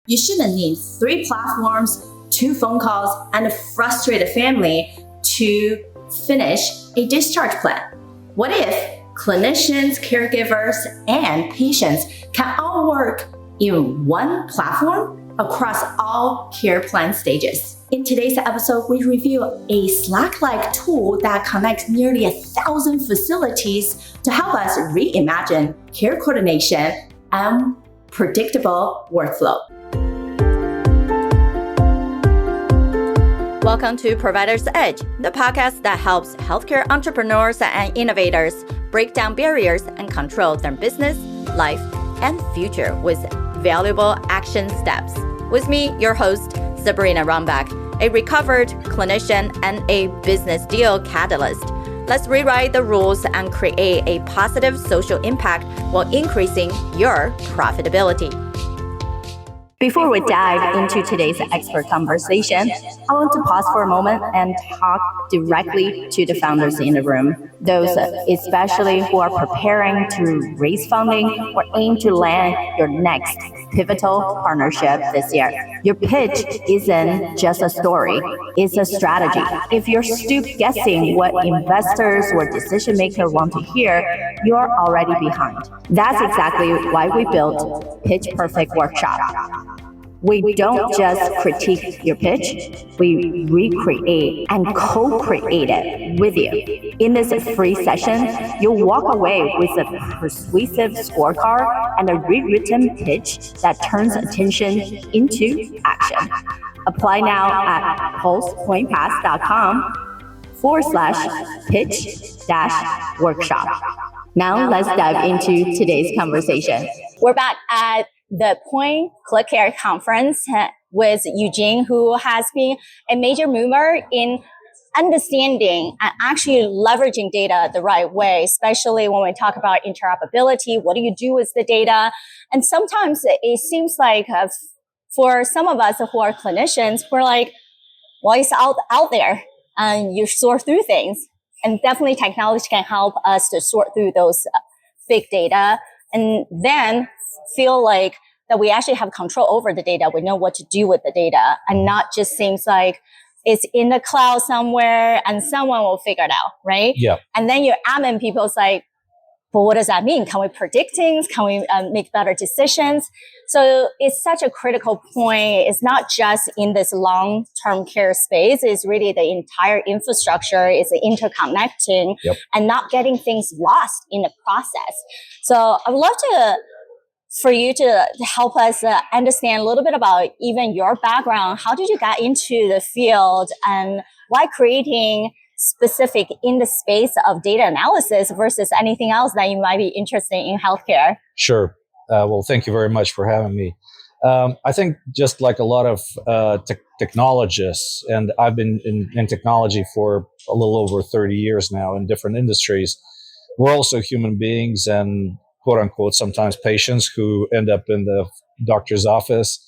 You shouldn't need 3 platforms, 2 phone calls, and a frustrated family to finish a discharge plan. What if clinicians, caregivers, and patients can all work in one platform across all care plan stages? In today's episode, we review a Slack-like tool that connects nearly 1,000 facilities to help us reimagine care coordination and predictable workflow. Welcome to Provider's Edge, the podcast that helps healthcare entrepreneurs and innovators break down barriers and control their business, life, and future with valuable action steps. With me, your host, Sabrina Runbeck, a recovered clinician and a business deal catalyst. Let's rewrite the rules and create a positive social impact while increasing your profitability. Before we dive into today's expert conversation, I want to pause for a moment and talk directly to the founders in the room, those especially who are preparing to raise funding or aim to land your next pivotal partnership this year. Your pitch isn't just a story, it's a strategy. If you're still guessing what investors or decision makers want to hear, you're already behind. That's exactly why we built Pitch Perfect Workshop. We don't just critique your pitch, we recreate and co-create it with you. In this free session, you'll walk away with a persuasive scorecard and a rewritten pitch that turns attention into action. Apply now at pulsepointpass.com/pitch-workshop. Now let's dive into today's conversation. We're back at the PointClickCare conference with Eugene, who has been a major mover in understanding and actually leveraging data the right way, especially when we talk about interoperability. What do you do with the data? And sometimes it seems like for some of us who are clinicians, we're like, well, it's out there and you sort through things. And definitely technology can help us to sort through those big data and then feel like that we actually have control over the data. We know what to do with the data and not just seems like it's in the cloud somewhere and someone will figure it out, right? Yeah. And then your admin people's like, but what does that mean? Can we predict things? Can we make better decisions? So it's such a critical point. It's not just in this long-term care space. It's really the entire infrastructure. It's interconnecting and not getting things lost in the process. So I would love for you to help us understand a little bit about even your background. How did you get into the field and why creating specific in the space of data analysis versus anything else that you might be interested in healthcare? Sure. Well, thank you very much for having me. I think just like a lot of technologists, and I've been in technology for a little over 30 years now in different industries, we're also human beings and quote unquote, sometimes patients who end up in the doctor's office.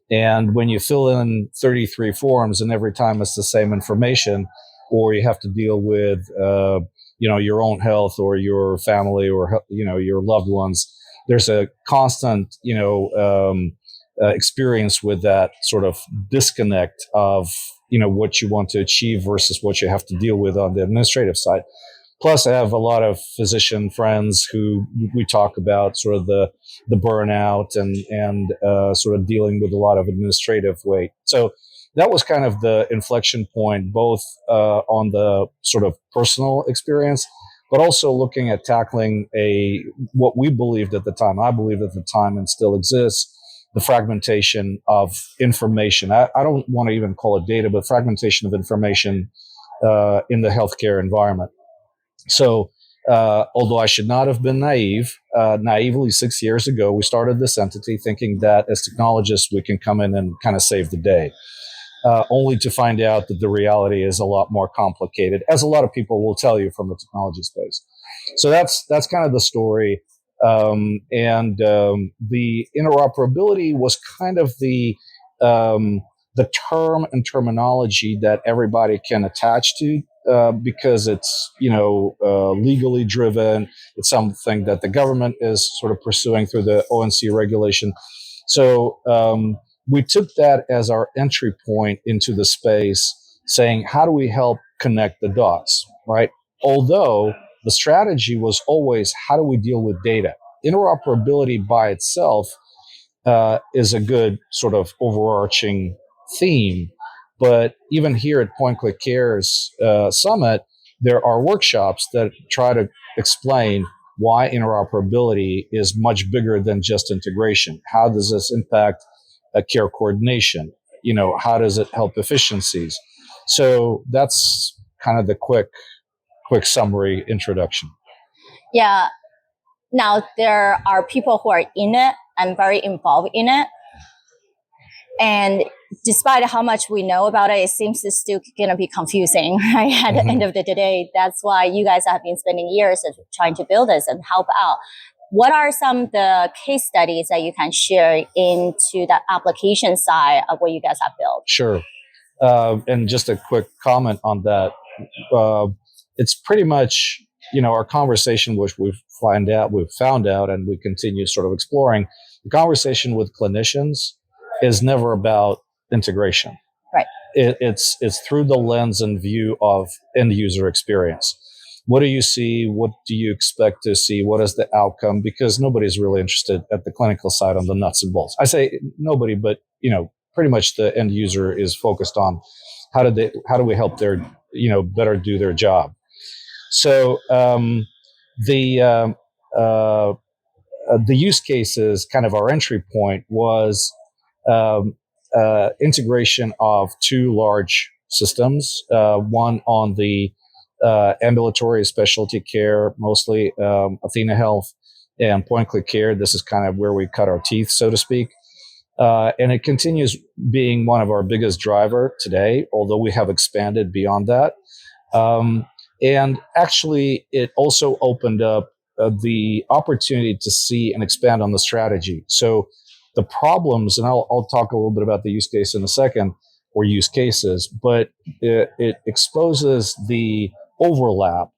And when you fill in 33 forms and every time it's the same information, or you have to deal with, your own health or your family or, your loved ones, there's a constant, experience with that sort of disconnect of, what you want to achieve versus what you have to deal with on the administrative side. Plus, I have a lot of physician friends who we talk about sort of the burnout and sort of dealing with a lot of administrative weight. So that was kind of the inflection point, both on the sort of personal experience, but also looking at tackling what we believed at the time, I believed at the time and still exists, the fragmentation of information. I don't want to even call it data, but fragmentation of information in the healthcare environment. So, although I should not have been naively 6 years ago, we started this entity thinking that as technologists, we can come in and kind of save the day, only to find out that the reality is a lot more complicated, as a lot of people will tell you from the technology space. So that's kind of the story. The interoperability was kind of the term and terminology that everybody can attach to. Because it's, legally driven. It's something that the government is sort of pursuing through the ONC regulation. So we took that as our entry point into the space, saying, how do we help connect the dots, right? Although the strategy was always, how do we deal with data? Interoperability by itself is a good sort of overarching theme. But even here at PointClickCare's summit, there are workshops that try to explain why interoperability is much bigger than just integration. How does this impact care coordination? How does it help efficiencies? So that's kind of the quick summary introduction. Yeah. Now there are people who are in it and very involved in it. And despite how much we know about it, it seems it's still going to be confusing, right? At the end of the day, that's why you guys have been spending years trying to build this and help out. What are some of the case studies that you can share into the application side of what you guys have built? Sure. And just a quick comment on that. It's pretty much, our conversation, which we've found out, and we continue sort of exploring, the conversation with clinicians is never about integration. Right. It's through the lens and view of end user experience. What do you see? What do you expect to see? What is the outcome? Because nobody's really interested at the clinical side on the nuts and bolts. I say nobody, but pretty much the end user is focused on how do we help their better do their job. So the use cases, kind of our entry point, was integration of two large systems, one on the ambulatory specialty care, mostly Athena Health and PointClickCare. This is kind of where we cut our teeth, so to speak. And it continues being one of our biggest driver today, although we have expanded beyond that. And actually, it also opened up the opportunity to see and expand on the strategy. So the problems, and I'll talk a little bit about the use case in a second, or use cases, but it exposes the overlap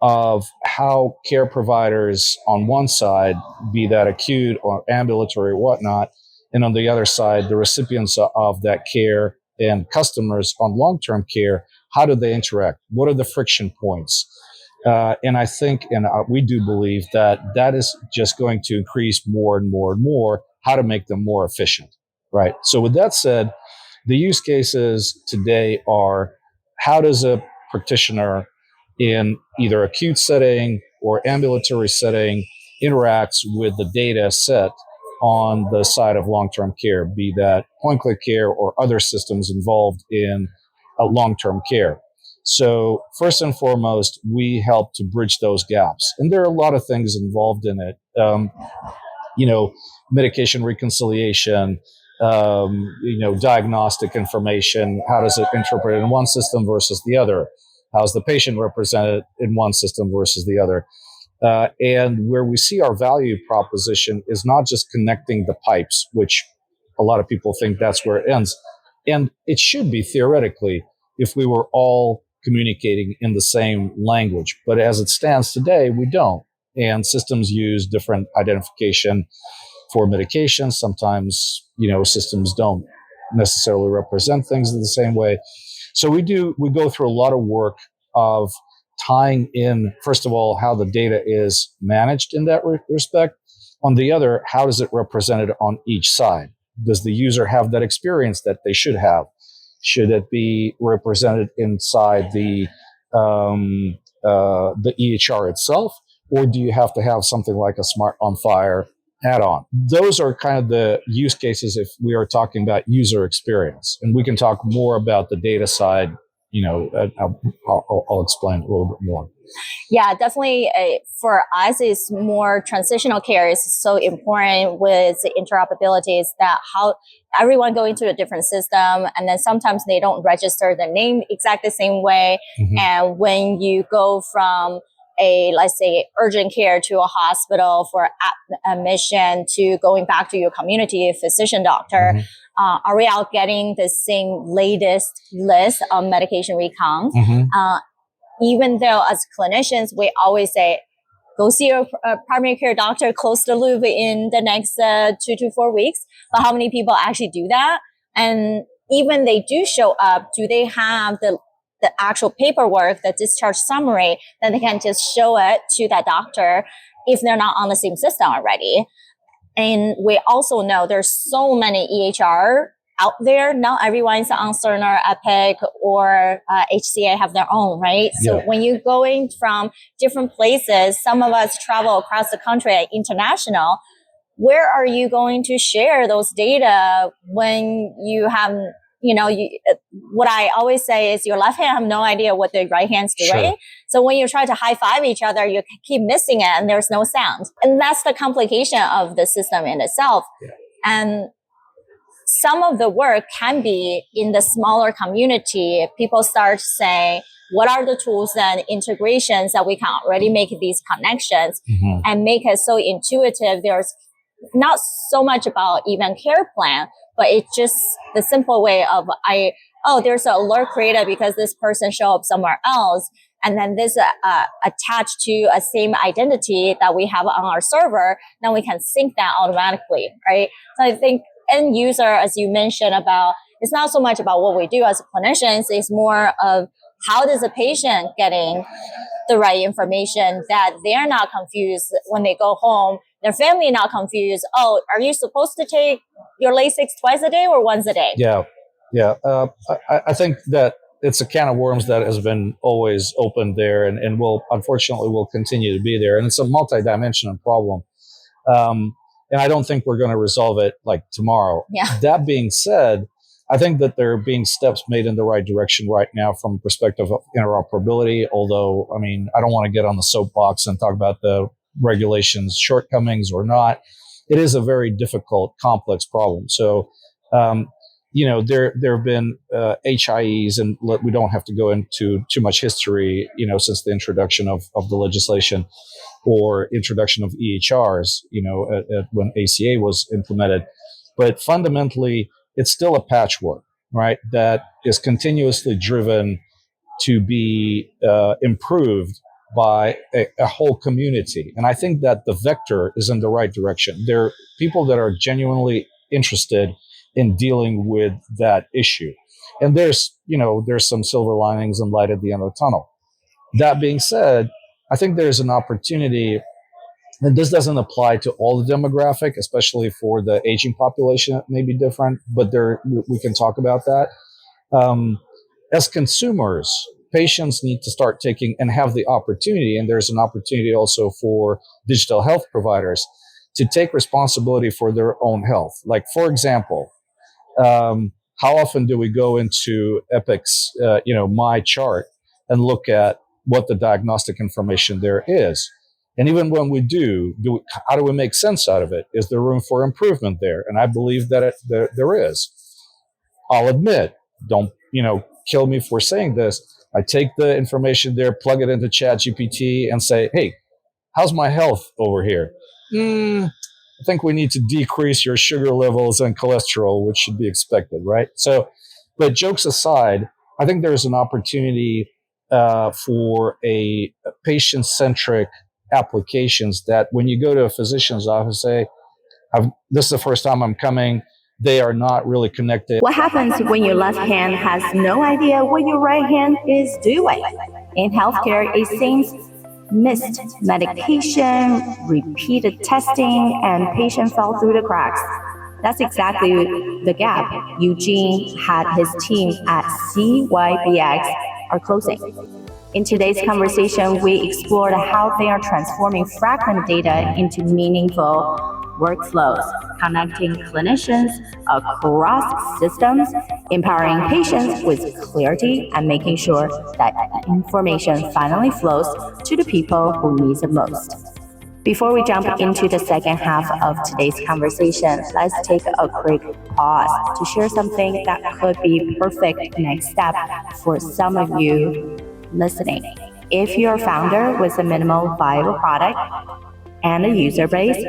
of how care providers on one side, be that acute or ambulatory or whatnot, and on the other side, the recipients of that care and customers on long-term care, how do they interact? What are the friction points? And I think, and we do believe that is just going to increase more and more and more, how to make them more efficient, right? So with that said, the use cases today are, how does a practitioner in either acute setting or ambulatory setting interacts with the data set on the side of long-term care, be that PointClickCare or other systems involved in long-term care. So first and foremost, we help to bridge those gaps. And there are a lot of things involved in it. Medication reconciliation, diagnostic information. How does it interpret in one system versus the other? How's the patient represented in one system versus the other? And where we see our value proposition is not just connecting the pipes, which a lot of people think that's where it ends. And it should be theoretically if we were all communicating in the same language. But as it stands today, we don't. And systems use different identification for medications. Sometimes, systems don't necessarily represent things in the same way. So we go through a lot of work of tying in, first of all, how the data is managed in that respect. On the other, how is it represented on each side? Does the user have that experience that they should have? Should it be represented inside the EHR itself, or do you have to have something like a Smart on Fire add-on? Those are kind of the use cases if we are talking about user experience, and we can talk more about the data side. I'll explain a little bit more. Yeah, definitely. For us, it's more transitional care is so important with interoperability. Is that how everyone go into a different system, and then sometimes they don't register the name exactly the same way. Mm-hmm. And when you go from let's say urgent care to a hospital for admission to going back to your community physician doctor, mm-hmm. Are we all getting the same latest list of medication recon? Mm-hmm. Even though as clinicians, we always say, go see your primary care doctor, close the loop in the next 2 to 4 weeks. But how many people actually do that? And even they do show up, do they have the actual paperwork, the discharge summary, that they can just show it to that doctor if they're not on the same system already? And we also know there's so many EHR out there. Not everyone's on Cerner, Epic, or HCA have their own, right? So when you're going from different places, some of us travel across the country at international, where are you going to share those data when you have, what I always say is your left hand have no idea what the right hand's doing. Sure. So when you try to high five each other, you keep missing it and there's no sound. And that's the complication of the system in itself. Yeah. And some of the work can be in the smaller community. People start saying, what are the tools and integrations that we can already make these connections and make it so intuitive? There's not so much about even care plan, but it's just the simple way of there's an alert created because this person showed up somewhere else. And then this attached to a same identity that we have on our server, then we can sync that automatically, right? So I think end user, as you mentioned about, it's not so much about what we do as clinicians, it's more of how does a patient getting the right information that they're not confused when they go home, their family not confused. Oh, are you supposed to take your Lasix twice a day or once a day? Yeah. I think that it's a can of worms that has been always open there and will continue to be there. And it's a multi-dimensional problem. And I don't think we're going to resolve it like tomorrow. Yeah. That being said, I think that there are being steps made in the right direction right now from the perspective of interoperability. Although, I mean, I don't want to get on the soapbox and talk about the regulations shortcomings or not. It is a very difficult, complex problem. So, there have been HIEs, and we don't have to go into too much history, since the introduction of the legislation or introduction of EHRs, when ACA was implemented. But fundamentally, it's still a patchwork, right? That is continuously driven to be improved by a whole community. And I think that the vector is in the right direction. There are people that are genuinely interested in dealing with that issue. And there's some silver linings and light at the end of the tunnel. That being said, I think there's an opportunity, and this doesn't apply to all the demographic, especially for the aging population. It may be different, but we can talk about that. As consumers, patients need to start taking and have the opportunity, and there's an opportunity also for digital health providers to take responsibility for their own health. Like, for example, how often do we go into Epic's, My Chart and look at what the diagnostic information there is? And even when we how do we make sense out of it? Is there room for improvement there? And I believe that there is. I'll admit, don't, kill me for saying this. I take the information there, plug it into ChatGPT and say, hey, how's my health over here? I think we need to decrease your sugar levels and cholesterol, which should be expected, right? So, but jokes aside, I think there's an opportunity for a patient-centric applications that when you go to a physician's office, say, this is the first time I'm coming, they are not really connected. What happens when your left hand has no idea what your right hand is doing? In healthcare, it seems missed medication, repeated testing, and patients fell through the cracks. That's exactly the gap Eugene had his team at CYBX are closing. In today's conversation, we explored how they are transforming fragmented data into meaningful workflows, connecting clinicians across systems, empowering patients with clarity, and making sure that information finally flows to the people who need it most. Before we jump into the second half of today's conversation, let's take a quick pause to share something that could be perfect next step for some of you listening. If you're a founder with a minimal viable product and a user base,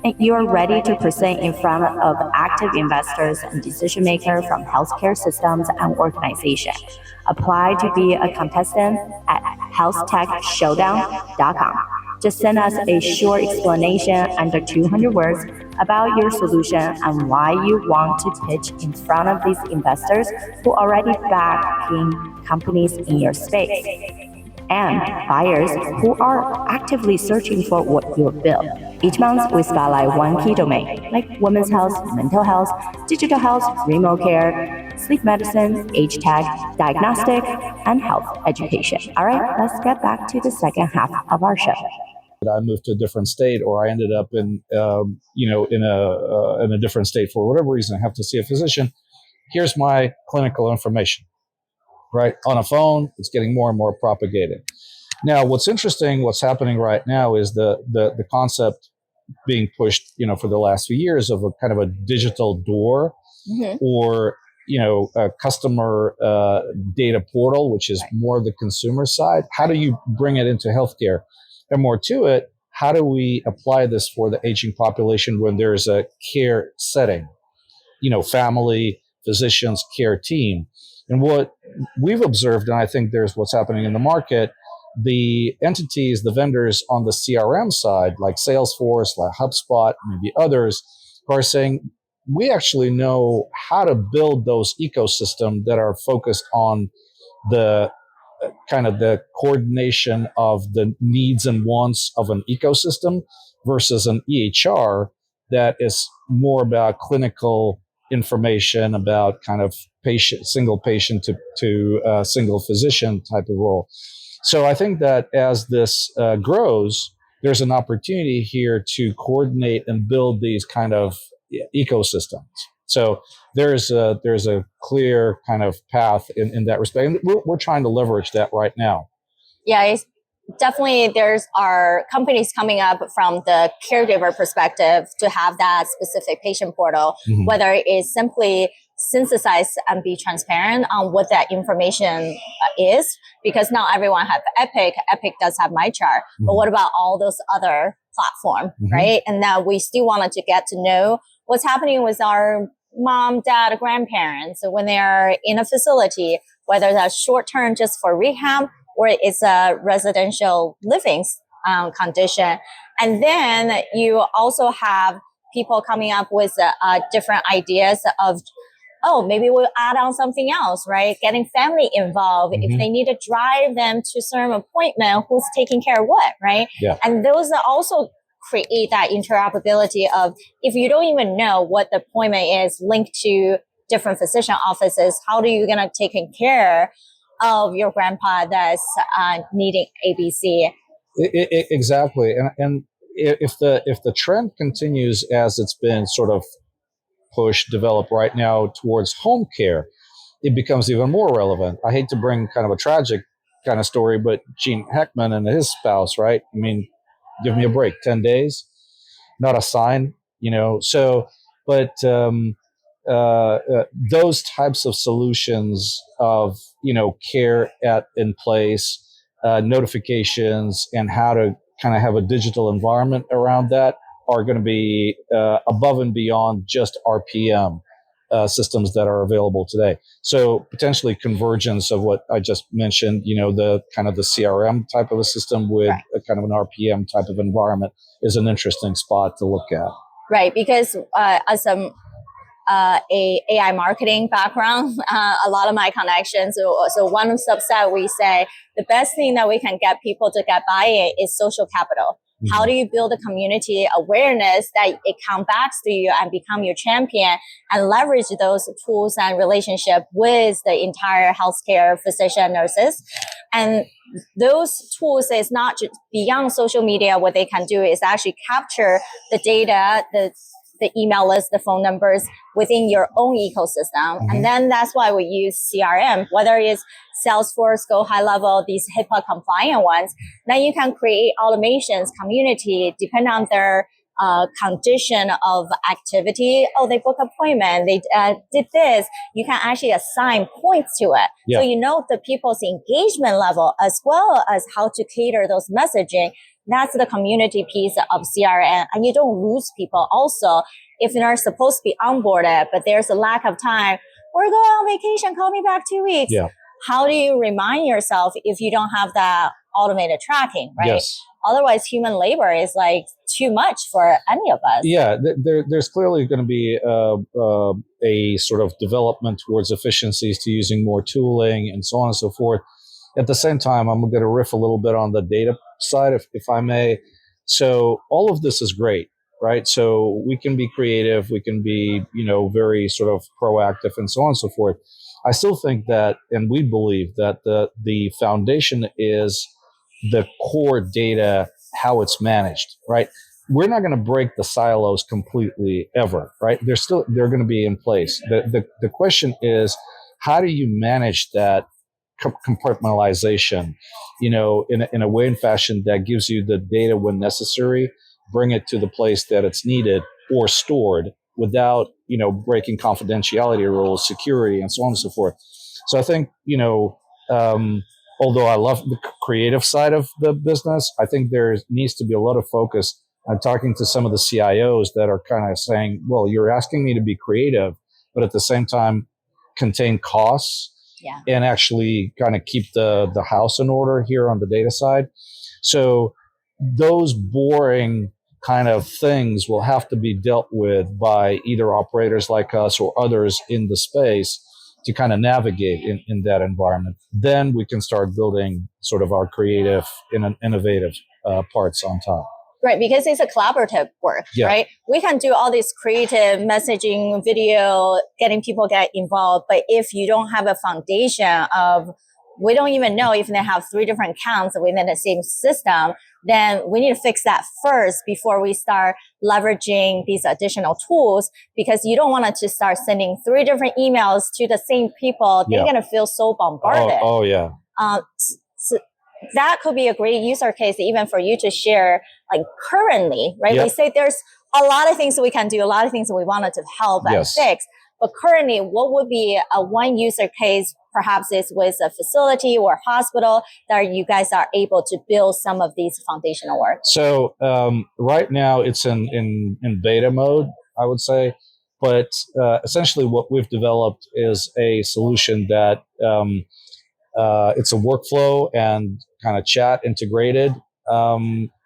and you're ready to present in front of active investors and decision makers from healthcare systems and organizations, apply to be a contestant at HealthTechShowdown.com. Just send us a short explanation under 200 words about your solution and why you want to pitch in front of these investors who already backing companies in your space and buyers who are actively searching for what you built. Each month, we spotlight one key domain, like women's health, mental health, digital health, remote care, sleep medicine, age tech, diagnostic, and health education. All right, let's get back to the second half of our show. I moved to a different state, or I ended up in a different state for whatever reason. I have to see a physician. Here's my clinical information. Right on a phone, it's getting more and more propagated. Now, what's interesting, what's happening right now is the concept being pushed, for the last few years of a kind of a digital door, or a customer data portal, which is more the consumer side. How do you bring it into healthcare? And more to it, how do we apply this for the aging population when there's a care setting? Family, physicians, care team. And what we've observed, and I think there's what's happening in the market, the entities, the vendors on the CRM side, like Salesforce, like HubSpot, maybe others, are saying, we actually know how to build those ecosystems that are focused on the kind of the coordination of the needs and wants of an ecosystem versus an EHR that is more about clinical information, about kind of single patient to single physician type of role. So I think that as this grows, there's an opportunity here to coordinate and build these kind of ecosystems. So there's a clear kind of path in that respect. And we're trying to leverage that right now. Yeah, it's definitely there's our companies coming up from the caregiver perspective to have that specific patient portal, whether it is simply synthesize and be transparent on what that information is, because not everyone have Epic. Epic does have MyChart, but what about all those other platforms, right? And now we still wanted to get to know what's happening with our mom, dad, grandparents when they're in a facility, whether that's short-term just for rehab or it's a residential living condition. And then you also have people coming up with different ideas of, maybe we'll add on something else, right? Getting family involved. If they need to drive them to certain appointment, who's taking care of what, right? Yeah. And those are also create that interoperability of, if you don't even know what the appointment is linked to different physician offices, how are you going to take care of your grandpa that's needing ABC? Exactly. And if the trend continues as it's been sort of developed right now towards home care, it becomes even more relevant. I hate to bring kind of a tragic kind of story, but Gene Hackman and his spouse, right? I mean, give me a break, 10 days, not a sign, so, but those types of solutions of, care in place, notifications, and how to kind of have a digital environment around that are going to be above and beyond just RPM systems that are available today. So potentially convergence of what I just mentioned, the kind of the CRM type of a system with a kind of an RPM type of environment is an interesting spot to look at. Right, because as a AI marketing background, a lot of my connections. So one subset we say the best thing that we can get people to get buy-in is social capital. How do you build a community awareness that it comes back to you and become your champion and leverage those tools and relationship with the entire healthcare physician nurses? And those tools is not just beyond social media. What they can do is actually capture the data, the email list, the phone numbers within your own ecosystem. And then that's why we use CRM, whether it's Salesforce, Go High Level, these HIPAA compliant ones. Then you can create automations, community, depending on their condition of activity. They book appointment, they did this. You can actually assign points to it. Yeah. So you know the people's engagement level as well as how to cater those messaging. That's the community piece of CRM. And you don't lose people also if they're supposed to be onboarded, but there's a lack of time. We're going on vacation, call me back 2 weeks. Yeah. How do you remind yourself if you don't have that automated tracking, right? Yes. Otherwise, human labor is like too much for any of us. Yeah, there's clearly going to be a sort of development towards efficiencies to using more tooling and so on and so forth. At the same time, I'm going to riff a little bit on the data side, if I may. So all of this is great, right? So we can be creative, we can be, very sort of proactive and so on and so forth. I still think that, and we believe that the foundation is the core data, how it's managed, right? We're not going to break the silos completely ever, right? They're going to be in place. The question is, how do you manage that compartmentalization, in a way and fashion that gives you the data when necessary, bring it to the place that it's needed or stored without, breaking confidentiality rules, security, and so on and so forth. So I think, although I love the creative side of the business, I think there needs to be a lot of focus. I'm talking to some of the CIOs that are kind of saying, well, you're asking me to be creative, but at the same time, contain costs and actually kind of keep the house in order here on the data side. So those boring kind of things will have to be dealt with by either operators like us or others in the space to kind of navigate in that environment. Then we can start building sort of our creative and innovative parts on top. Right, because it's a collaborative work, right? We can do all this creative messaging, video, getting people get involved. But if you don't have a foundation of, we don't even know if they have 3 different accounts within the same system, then we need to fix that first before we start leveraging these additional tools, because you don't want to just start sending 3 different emails to the same people. They're going to feel so bombarded. Oh yeah. So that could be a great user case even for you to share, like currently, right? We say there's a lot of things that we can do, a lot of things that we wanted to help and fix. But currently, what would be a one user case, perhaps is with a facility or hospital, that you guys are able to build some of these foundational work? So right now it's in beta mode, I would say. But essentially what we've developed is a solution that it's a workflow and kind of chat integrated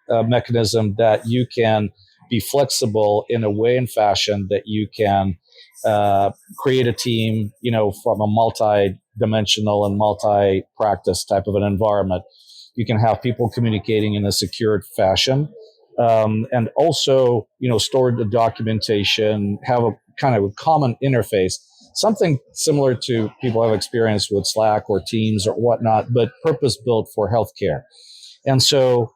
mechanism that you can be flexible in a way and fashion that you can create a team, from a multi-dimensional and multi-practice type of an environment. You can have people communicating in a secured fashion, and also, store the documentation, have a kind of a common interface, something similar to people have experience with Slack or Teams or whatnot, but purpose-built for healthcare. And so,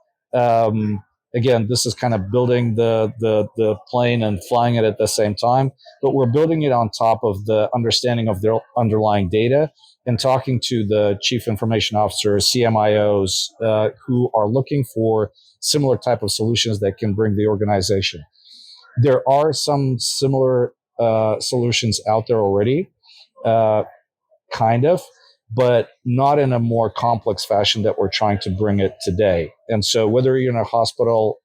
again, this is kind of building the plane and flying it at the same time, but we're building it on top of the understanding of their underlying data and talking to the chief information officers, CMIOs, who are looking for similar type of solutions that can bring the organization. There are some similar solutions out there already, kind of, but not in a more complex fashion that we're trying to bring it today. And so whether you're in a hospital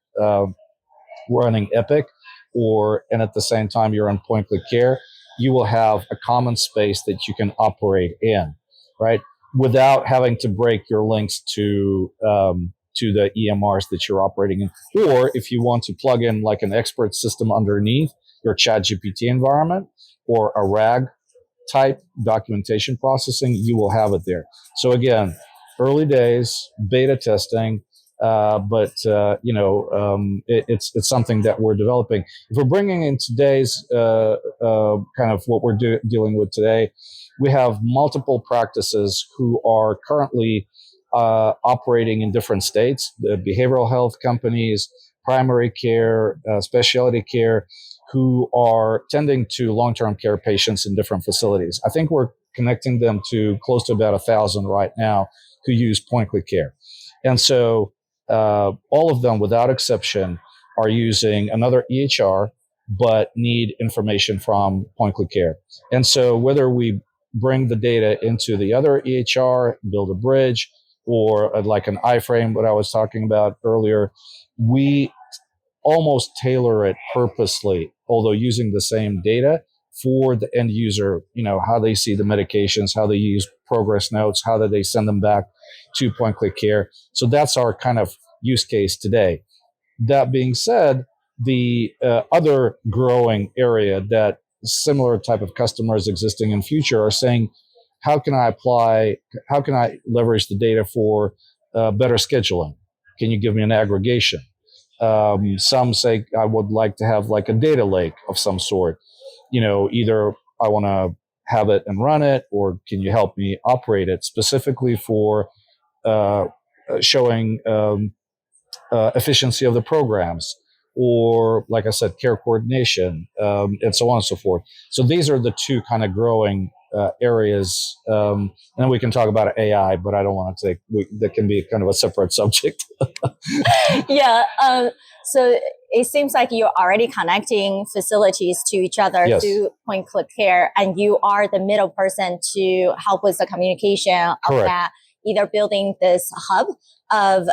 running Epic and at the same time you're on PointClickCare, you will have a common space that you can operate in, right? Without having to break your links to the EMRs that you're operating in. Or if you want to plug in like an expert system underneath your ChatGPT environment or a RAG type documentation processing, you will have it there. So again, early days, beta testing, but it's something that we're developing. If we're bringing in today's kind of what we're dealing with today, we have multiple practices who are currently operating in different states, the behavioral health companies, primary care, specialty care, who are tending to long-term care patients in different facilities. I think we're connecting them to close to about 1,000 right now who use PointClickCare. And so all of them, without exception, are using another EHR, but need information from PointClickCare. And so whether we bring the data into the other EHR, build a bridge, or like an iframe, what I was talking about earlier, we almost tailor it purposely, although using the same data for the end user, how they see the medications, how they use progress notes, how do they send them back to PointClickCare. So that's our kind of use case today. That being said, the other growing area that similar type of customers existing in future are saying, how can I leverage the data for better scheduling? Can you give me an aggregation? Some say I would like to have like a data lake of some sort. Either I want to have it and run it, or can you help me operate it specifically for showing efficiency of the programs, or like I said, care coordination, and so on and so forth. So these are the two kind of growing areas. And then we can talk about AI, but I don't want to that can be kind of a separate subject. Yeah. So it seems like you're already connecting facilities to each other Yes. through PointClickCare, and you are the middle person to help with the communication of Correct. that, either building this hub of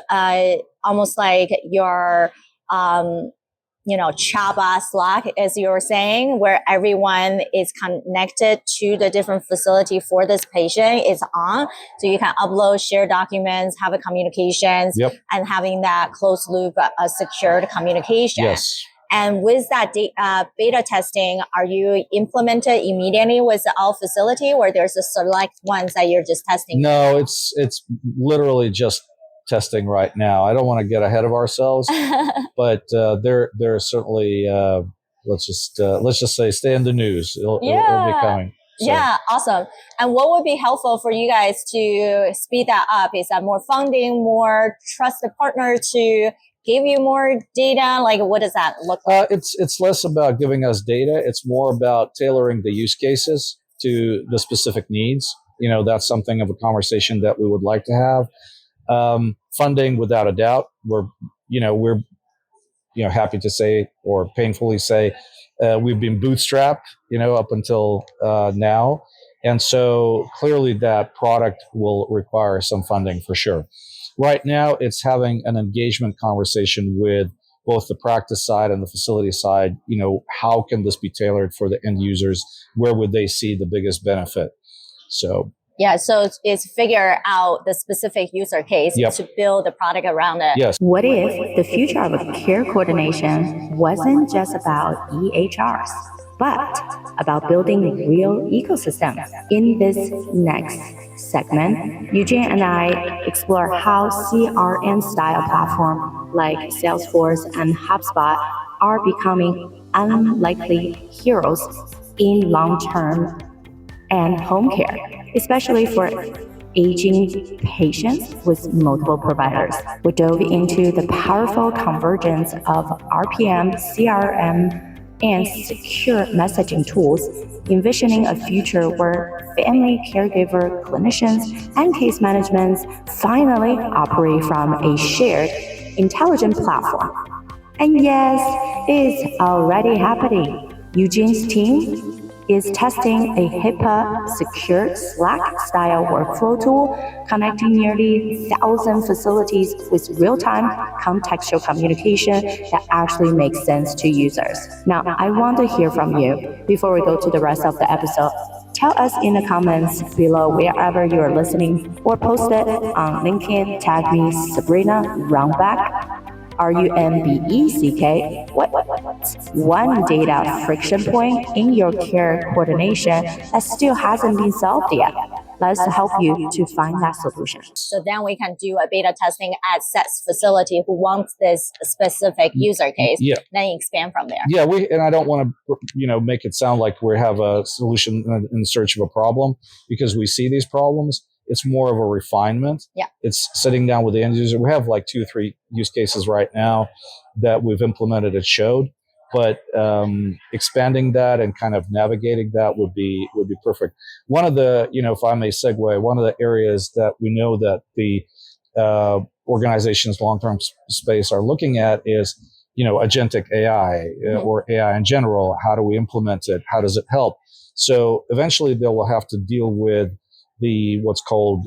almost like your Chaba Slack, as you were saying, where everyone is connected to the different facility for this patient is on. So you can upload, share documents, have a communications, Yep. and having that closed loop, secured communication. Yes. And with that beta testing, are you implemented immediately with all facility, or there's a select ones that you're just testing? No, it's literally just testing right now. I don't want to get ahead of ourselves, but they're certainly let's just say stay in the news. It'll be coming. So. Yeah, awesome. And what would be helpful for you guys to speed that up? Is that more funding, more trusted partner to give you more data? Like, what does that look like? It's less about giving us data. It's more about tailoring the use cases to the specific needs. That's something of a conversation that we would like to have. Funding, without a doubt, we're happy to say, or painfully say, we've been bootstrapped, up until now. And so clearly that product will require some funding for sure. Right now, it's having an engagement conversation with both the practice side and the facility side. How can this be tailored for the end users? Where would they see the biggest benefit? So it's figure out the specific user case to build the product around it. Yes. What if the future of care coordination wasn't just about EHRs, but about building real ecosystems? In this next segment, Eugene and I explore how CRM-style platforms like Salesforce and HubSpot are becoming unlikely heroes in long-term and home care, especially for aging patients with multiple providers. We dove into the powerful convergence of RPM, CRM, and secure messaging tools, envisioning a future where family caregiver, clinicians, and case managements finally operate from a shared, intelligent platform. And yes, it's already happening. Eugene's team is testing a HIPAA-Secure Slack-style workflow tool connecting nearly 1,000 facilities with real-time contextual communication that actually makes sense to users. Now, I want to hear from you before we go to the rest of the episode. Tell us in the comments below wherever you are listening, or post it on LinkedIn. Tag me, Sabrina Runbeck. RUNBECK. What's one data friction point in your care coordination that still hasn't been solved yet? Let's help you to find that solution. So then we can do a beta testing at set facility who wants this specific user case. Yeah. Then you expand from there. Yeah, and I don't want to, make it sound like we have a solution in search of a problem, because we see these problems. It's more of a refinement. Yeah. It's sitting down with the end user. We have like 2 or 3 use cases right now that we've implemented and showed, but expanding that and kind of navigating that would be perfect. One of the, if I may segue, one of the areas that we know that the organizations long-term space are looking at is, agentic AI or AI in general. How do we implement it? How does it help? So eventually they will have to deal with the what's called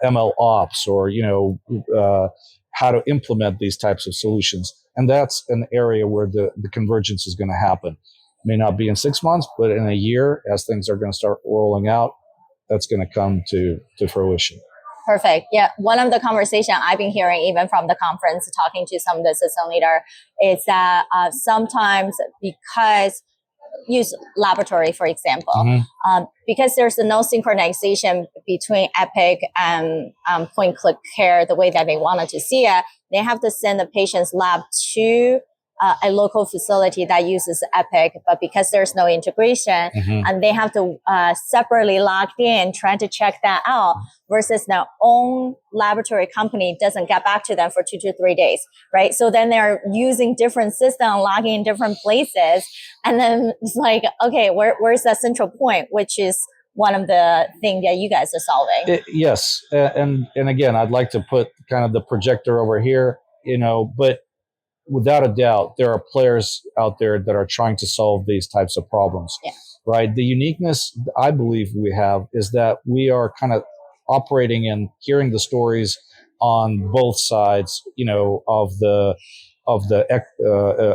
ML ops, or how to implement these types of solutions, and that's an area where the convergence is going to happen. May not be in 6 months, but in a year, as things are going to start rolling out, that's going to come to fruition. Perfect. Yeah. One of the conversation I've been hearing, even from the conference, talking to some of the system leader, is that sometimes because use laboratory, for example, because there's no synchronization between Epic and PointClickCare, the way that they wanted to see it, they have to send the patient's lab to a local facility that uses Epic, but because there's no integration, and they have to separately log in, trying to check that out, versus their own laboratory company doesn't get back to them for 2 to 3 days, right? So then they're using different systems, logging in different places, and then it's like, okay, where's that central point, which is one of the things that you guys are solving. Yes, and again, I'd like to put kind of the projector over here, but without a doubt, there are players out there that are trying to solve these types of problems, right? The uniqueness I believe we have is that we are kind of operating and hearing the stories on both sides, of the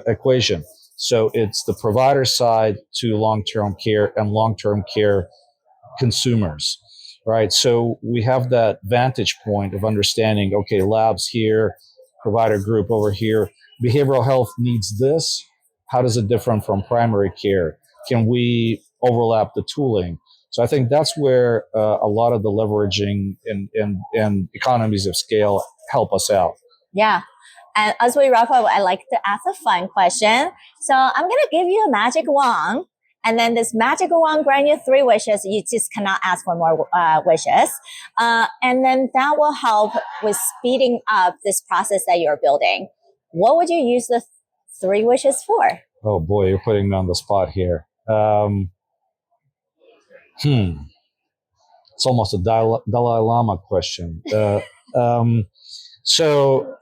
equation. So it's the provider side to long-term care and long-term care consumers, right? So we have that vantage point of understanding, okay, labs here, provider group over here, behavioral health needs this. How does it differ from primary care? Can we overlap the tooling? So I think that's where a lot of the leveraging and economies of scale help us out. Yeah. And as we wrap up, I like to ask a fun question. So I'm going to give you a magic wand. And then this magic wand grant you 3 wishes. You just cannot ask for more wishes. And then that will help with speeding up this process that you're building. What would you use the 3 wishes for? Oh boy, you're putting me on the spot here. It's almost a Dalai Lama question. So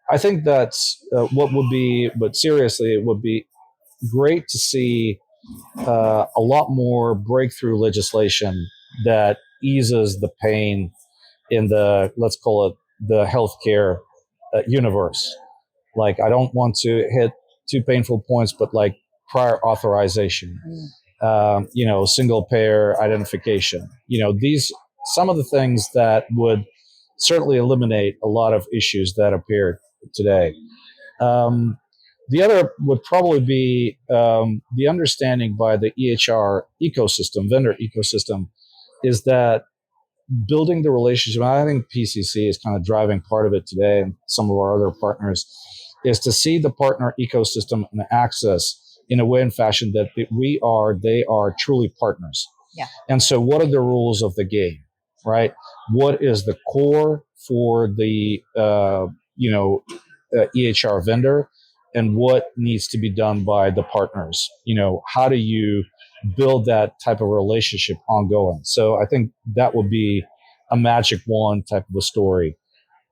I think that's what would be, but seriously, it would be great to see a lot more breakthrough legislation that eases the pain in the, let's call it, the healthcare universe. Like, I don't want to hit 2 painful points, but like prior authorization, single payer identification, some of the things that would certainly eliminate a lot of issues that appear today. The other would probably be the understanding by the EHR ecosystem, vendor ecosystem, is that building the relationship, and I think PCC is kind of driving part of it today, and some of our other partners, is to see the partner ecosystem and access in a way and fashion that they are truly partners. Yeah. And so what are the rules of the game, right? What is the core for the, EHR vendor, and what needs to be done by the partners? How do you build that type of relationship ongoing? So I think that would be a magic wand type of a story.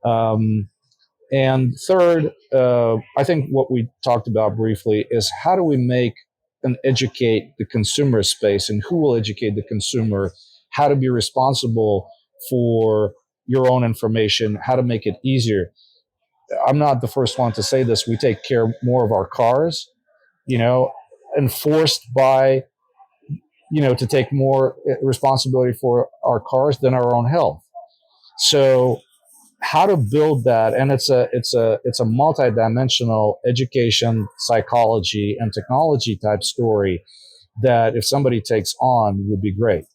And third, I think what we talked about briefly is how do we make and educate the consumer space, and who will educate the consumer, how to be responsible for your own information, how to make it easier. I'm not the first one to say this. We take care more of our cars, enforced by, to take more responsibility for our cars than our own health. So how to build that, and it's a multi-dimensional education, psychology, and technology type story that if somebody takes on would be great.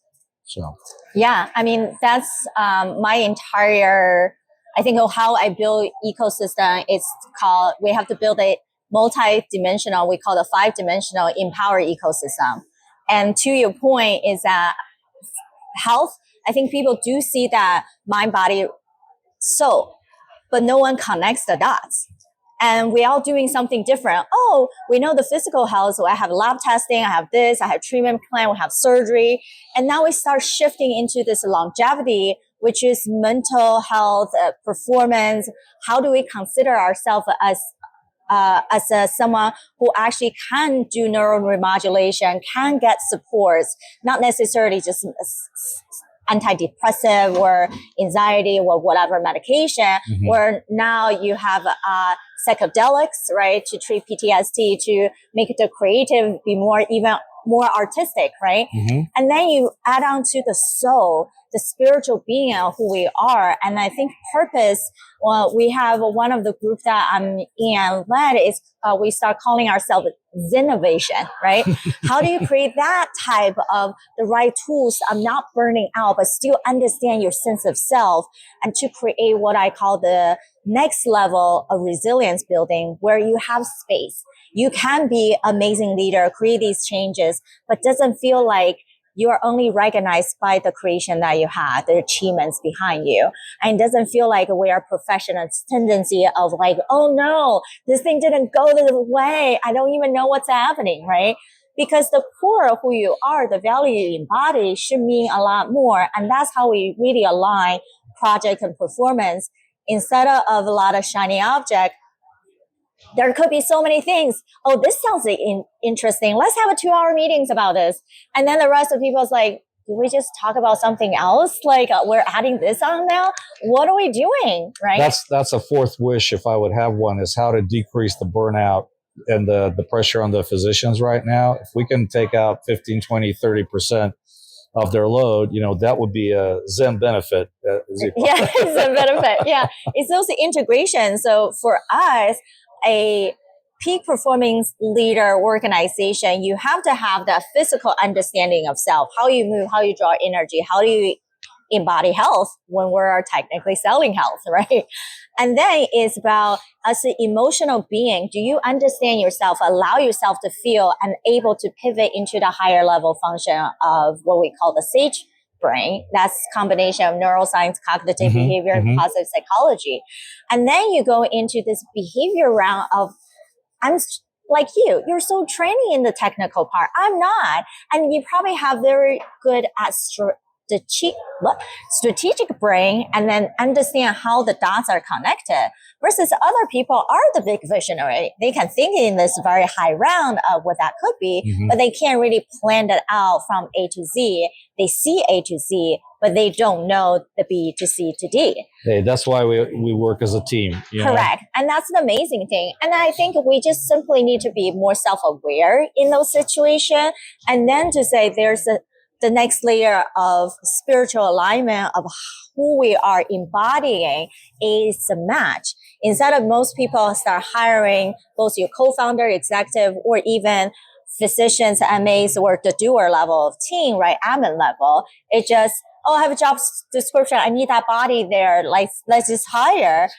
So yeah, I mean, that's my entire, I think, of how I build ecosystem. It's called, we have to build a multi-dimensional, we call it a 5-dimensional empower ecosystem. And to your point is that health, I think people do see that mind, body, soul, but no one connects the dots. And we're all doing something different. Oh, we know the physical health. So I have lab testing, I have this, I have treatment plan, we have surgery. And now we start shifting into this longevity, which is mental health, performance. How do we consider ourselves as someone who actually can do neural remodulation, can get supports, not necessarily just antidepressive or anxiety or whatever medication, Mm-hmm. where now you have psychedelics, right, to treat PTSD, to make the creative be even more artistic, right? Mm-hmm. And then you add on to the soul, the spiritual being of who we are. And I think purpose, well, we have one of the groups that I'm in and led is we start calling ourselves Zennovation, right? How do you create that type of the right tools of not burning out, but still understand your sense of self and to create what I call the next level of resilience building where you have space. You can be amazing leader, create these changes, but doesn't feel like you're only recognized by the creation that you had, the achievements behind you. And it doesn't feel like we are professionals' tendency of like, oh no, this thing didn't go the way. I don't even know what's happening, right? Because the core of who you are, the value you embody should mean a lot more. And that's how we really align project and performance. Instead of a lot of shiny object, there could be so many things. Oh, this sounds interesting. Let's have a 2-hour meetings about this. And then the rest of people is like, do we just talk about something else? Like we're adding this on now. What are we doing? Right. That's a fourth wish. If I would have one, is how to decrease the burnout and the pressure on the physicians right now. If we can take out 15, 20, 30% of their load, that would be a Zen benefit. Yeah, Zen benefit. Yeah. It's those integrations. So for us, a peak performance leader organization, you have to have that physical understanding of self, how you move, how you draw energy, how do you embody health when we're technically selling health, right? And then it's about as an emotional being, do you understand yourself, allow yourself to feel and able to pivot into the higher level function of what we call the sage brain. That's combination of neuroscience, cognitive behavior, and positive psychology. And then you go into this behavior round of, I'm like you're so training in the technical part. I'm not. And you probably have very good at strategic brain and then understand how the dots are connected versus other people are the big visionary. They can think in this very high round of what that could be, but they can't really plan that out from A to Z. They see A to Z, but they don't know the B to C to D. Hey, that's why we work as a team. Correct. And that's the amazing thing. And I think we just simply need to be more self-aware in those situations. And then to say there's the next layer of spiritual alignment of who we are embodying is a match. Instead of most people start hiring both your co-founder, executive, or even physicians, MAs, or the doer level of team, right? Admin level. It just, I have a job description. I need that body there. Like, let's just hire.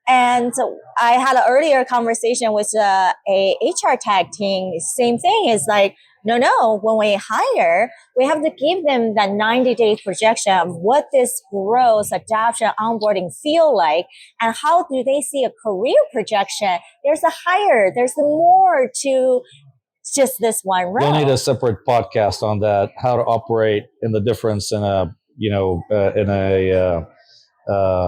And I had an earlier conversation with a HR tech team. Same thing is like, no, when we hire, we have to give them that 90-day projection of what this growth, adoption, onboarding feel like, and how do they see a career projection. There's more to just this one role. You'll need a separate podcast on that, how to operate in the difference in a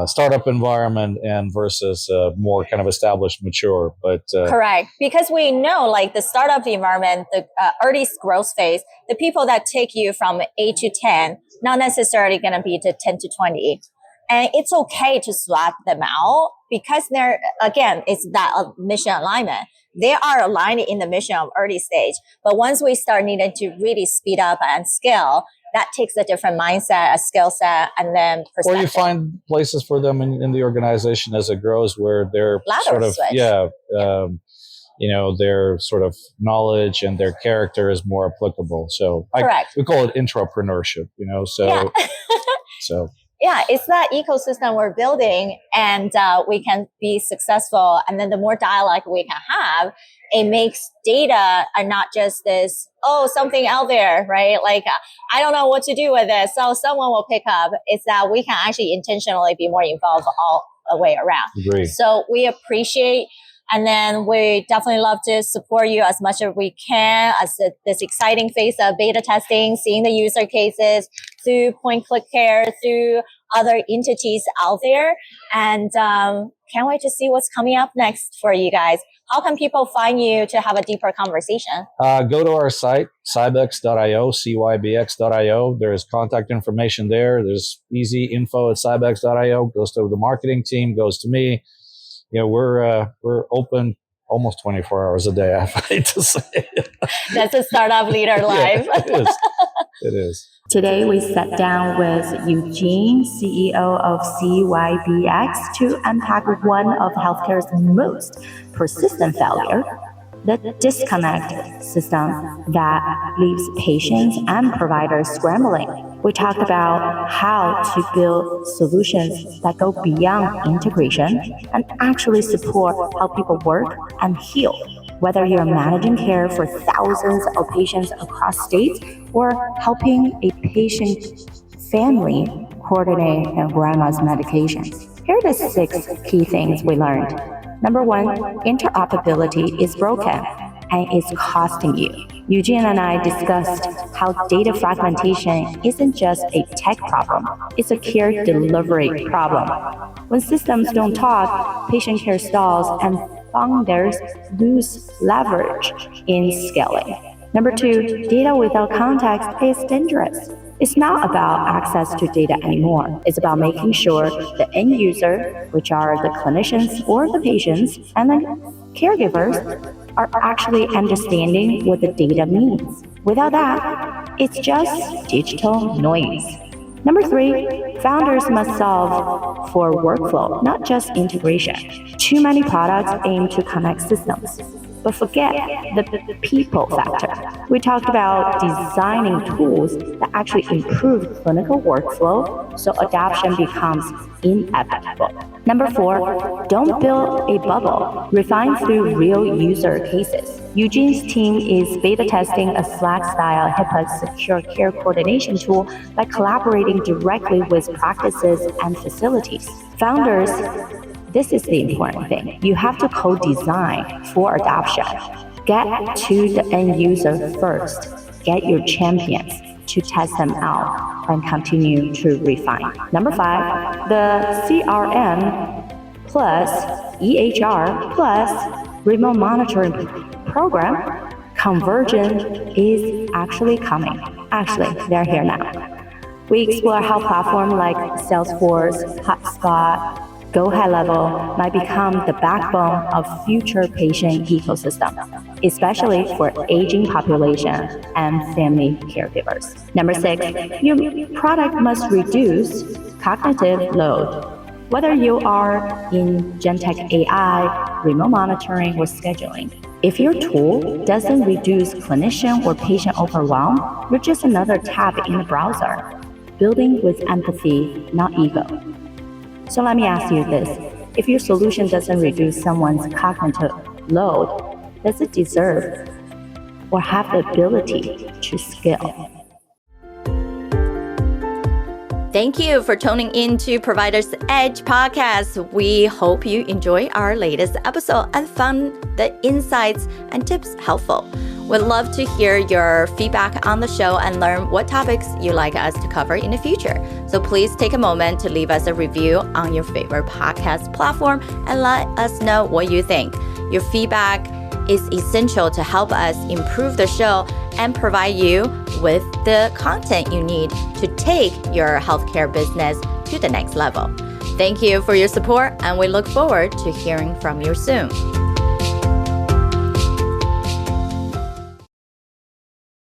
startup environment and versus more kind of established, mature. But correct, because we know like the startup environment, the early growth phase, the people that take you from 8 to 10, not necessarily going to be to 10 to 20. And it's okay to swap them out because they're, again, it's that mission alignment. They are aligned in the mission of early stage. But once we start needing to really speed up and scale, that takes a different mindset, a skill set, and then perspective. Or you find places for them in the organization as it grows where they're sort of, their sort of knowledge and their character is more applicable. So we call it intrapreneurship, so. Yeah, it's that ecosystem we're building and we can be successful. And then the more dialogue we can have, it makes data and not just this, something out there, right? Like, I don't know what to do with this. So someone will pick up. It's that we can actually intentionally be more involved all the way around. Agreed. So we appreciate, and then we definitely love to support you as much as we can as this exciting phase of beta testing, seeing the user cases through PointClickCare, through other entities out there. And can't wait to see what's coming up next for you guys. How can people find you to have a deeper conversation? Go to our site, CYBX.io, CYBX.io. There's contact information there. There's easy info at CYBX.io. Goes to the marketing team, goes to me. We're open almost 24 hours a day, I hate to say. That's a startup leader life. Yeah, it is. It is. Today, we sat down with Eugene, CEO of CYBX, to unpack one of healthcare's most persistent failure, the disconnect system that leaves patients and providers scrambling. We talked about how to build solutions that go beyond integration and actually support how people work and heal. Whether you're managing care for thousands of patients across states or helping a patient family coordinate their grandma's medications. Here are the 6 key things we learned. Number 1, interoperability is broken and it's costing you. Eugene and I discussed how data fragmentation isn't just a tech problem, it's a care delivery problem. When systems don't talk, patient care stalls and founders lose leverage in scaling. Number 2, data without context is dangerous. It's not about access to data anymore. It's about making sure the end user, which are the clinicians or the patients, and the caregivers are actually understanding what the data means. Without that, it's just digital noise. Number 3, founders must solve for workflow, not just integration. Too many products aim to connect systems, but forget the people factor. We talked about designing tools that actually improve clinical workflow so adoption becomes inevitable. Number 4, don't build a bubble. Refine through real user cases. Eugene's team is beta testing a Slack-style HIPAA-Secure care coordination tool by collaborating directly with practices and facilities. Founders, this is the important thing. You have to co-design for adoption. Get to the end user first. Get your champions to test them out and continue to refine. Number 5, the CRM plus EHR plus remote monitoring program, Converging, is actually coming. Actually, they're here now. We explore how platforms like Salesforce, HubSpot, Go High Level might become the backbone of future patient ecosystem, especially for aging population and family caregivers. Number 6, your product must reduce cognitive load. Whether you are in Gentech AI, remote monitoring, or scheduling, if your tool doesn't reduce clinician or patient overwhelm, you're just another tab in the browser. Building with empathy, not ego. So let me ask you this. If your solution doesn't reduce someone's cognitive load, does it deserve or have the ability to scale? Thank you for tuning in to Provider's Edge podcast. We hope you enjoy our latest episode and found the insights and tips helpful. We'd love to hear your feedback on the show and learn what topics you'd like us to cover in the future. So please take a moment to leave us a review on your favorite podcast platform and let us know what you think. Your feedback is essential to help us improve the show and provide you with the content you need to take your healthcare business to the next level. Thank you for your support, and we look forward to hearing from you soon.